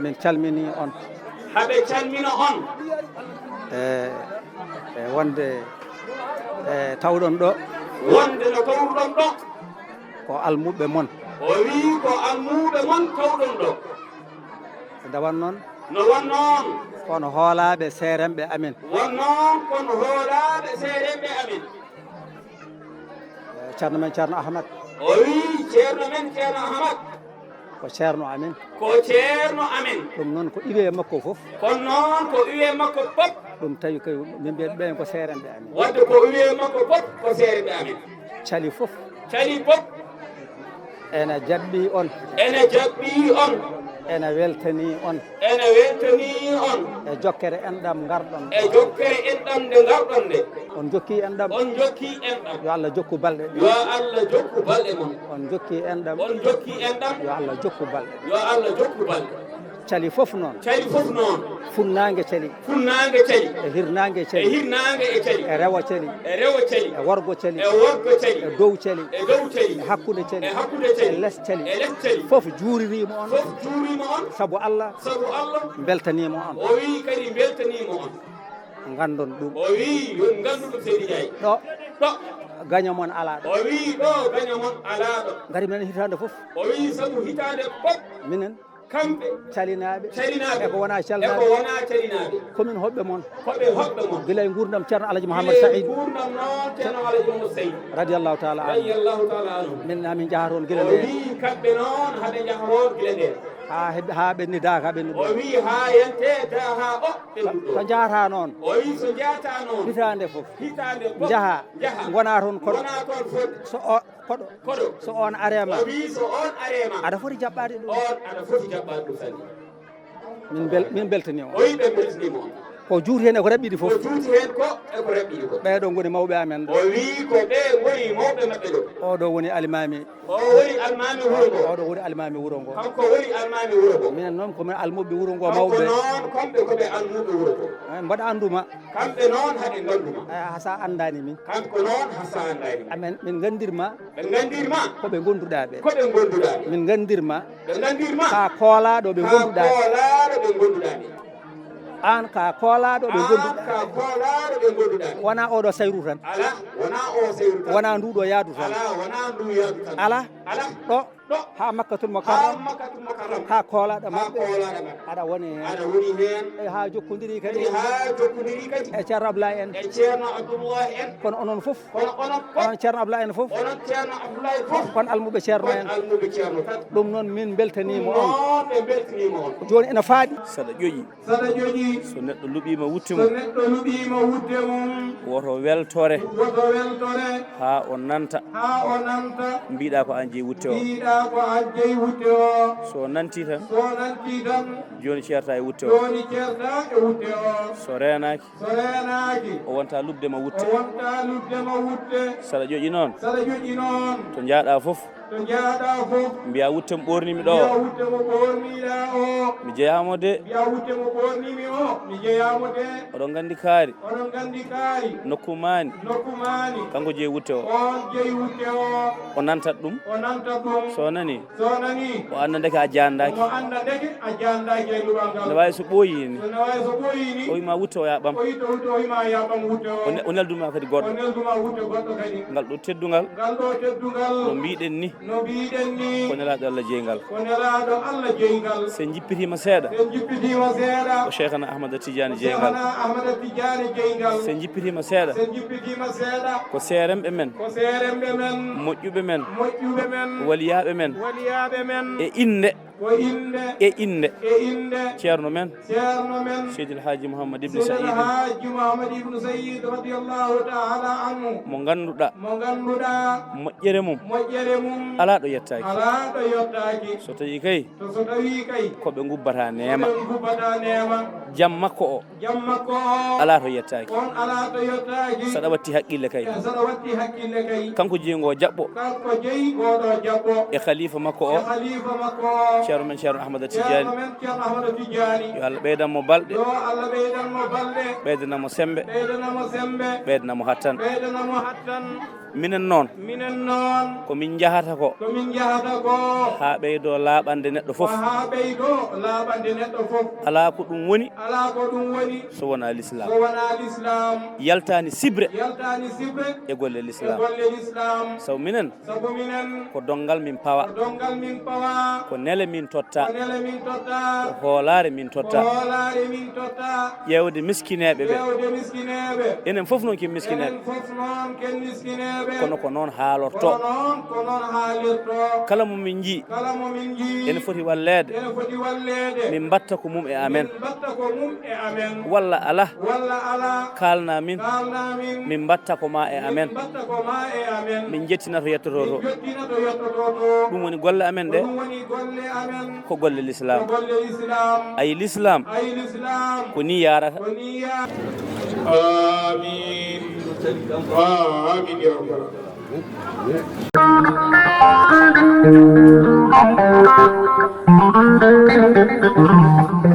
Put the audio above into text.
min calmini on haɓe calmina on wonde tawɗon ɗo wonde no tawɗon ɗo ko almuɓe mon o wii ko almuɓe mon tawɗon ɗo nde won noon no won noon kono hoolaɓe seeremɓe amen won noon kono hoolaɓe seeremɓe amen ceerno men ceerno ahmad o wii ceerno men ceerno ahmad ko ceerno amen ko ceerno amen ɗum noon ko iwe makko fof kono noon ko iwe makko fof ɗum tawi koye min mbiyen ɓen ko seeremɓe amen wadde ko iwe makko fof ko seeremɓe amen cali fof ene jaɓɓi on ene jaɓɓi on ene weltani on ene weltani on e jokkere enɗam garɗon e jokkere enɗam nde garɗon nde on jokki enɗam on jokki enɗam yo Allah jokku balɗe yo Allah jokku balɗe mon on jokki enɗam on jokki enɗam yo Allah jokku balɗe yo Allah jokku balɗe cali fof noon funnaange cali e hirnaange e cali e rewo cali e worgo cali e dow cali e hakkude cali e les cali fof juuririma on sabu Allah beltanima on o wi kadi beltanima on gandon ɗum o wi yon gandu ɗum seydi Ndiaye ɗo ɗo gaña mon ala ɗo o wi ɗo gaña mon ala ɗo gari minen hitande fof o wi sabu hitande fof minen kamɓe calinaɓe eko wona calinaɓe komin hoɓɓe mon gila e gurdam ceerno alaji mouhamadou saïd gurdam noon ceerno alaji mouhamadou saïd radiallahu taala anhu min amin jaha toon gila o wi kamɓe noon haɓe jaha toon gila nden ha ɓennidaka ɓennuɗo o wi ha yenteta ha ɓennuɗo to jahata noon o wi so jahata noon hitande fof jaha gona toon koɗo so o koɗo so on arema o wi so on arema aɗa foti jaɓɓade ɗum on aɗa foti jaɓɓade ɗum sani min beltanima o wi ɓe beltanima on ko juuti hen eko raɓɓiɗi fof ko juuti hen ko eko raɓɓiɗi ko ɓeɗo goni mawɓe amen ɗo o wi ko ɓe goni mawɓe maɓɓe ɗo oɗo woni almami o woni almami wuro ngo oɗo woni almami wuro ngo kanko woni almami wuro ngo minen noon komin almuɓe wuro ngo mawɓe noon kamɓe koɓe almuɓe wuro ngo mbaɗa anduma kamɓe noon haɗe ganduma hasa andani min kanko noon hasa andani amen min gandirma ɓe gandirma koɓe gonduɗaɓe min gandirma ɓe gandirma ka koolaɗo ɓe gonduɗaɓe ɓe gonduɗaɓe an ka koolaɗo ɓe gonduɗa wona oɗo sayru tan ala wona o sayru tan wona nduɗo yaadu tan ala wona ndu yaadu tan ala ɗo ha makkatul mukarram ha koolaɗo maɓɓe aɗa woni hen ha jokkodiri kadi e ceerno abdoulaye en kono onon foof onon ceerno abdoulaye en foof kono almuɓe ceerno en ɗum noon min beltanima on joni ene faaɗi saɗa ƴoƴi so neɗɗo luɓima wutte mum woto weltore ha o nanta mbiɗa ko an jeeyi wutte o so nanti tan joni ceerta e wutte o so renaki o wonta lubdema wutte saɗa ƴoƴi noon to jaaɗa foof mbiya wutte mo ɓornimi ɗo mi jeeyamo de oɗon gandi kaari nokku mani kanko jeeyi wutte o o nantat ɗum so nani o andandeke a jandaki ne wawi so ɓooyini o wima wutte o yaɓam o nelduma kadi goɗɗo ngal ɗo teddugal no mbiɗen ni ko nelaɗo Allah jeygal sen jippitima seeɗa ko cheikhana ahmada tidiane jeygal sen jippitima seeɗa ko seeremɓe men moƴƴuɓe men waliyaɓe men e inde ceerno men seydil haji mouhammad ibne saïd mo ganduɗa moƴƴere mum ala ɗo yettaki so tawi kay koɓe gubbata nema jam makko o ala to yettaki saɗa watti haqqille kay kanko jeygo jaɓɓo e khalifa makko o ceerno men ceerno ahmada tidiani yo Allah ɓeydanmo balɗe ɓeydanamo sembe ɓeydanamo hattan minen noon ko min jahata ko ha ɓeydo laaɓande neɗɗo fof ala ko ɗum woni so wona l'islam yaltani sibre e golle l'islam sabu minen ko dongal min pawa ko nele min totta ko hoolare min totta ƴewde miskineɓe ɓe enen fof noon ken miskineɓe kono ko noon haalorto kala mo min jii ene foti wallede min batta ko mum e amen walla ala kalna min min batta ko ma e amen min jettina to yettoto to ɗum woni golle amen ɗe ko golle l'islam ayi l'islam ko ni yarata آمين آمين يا رب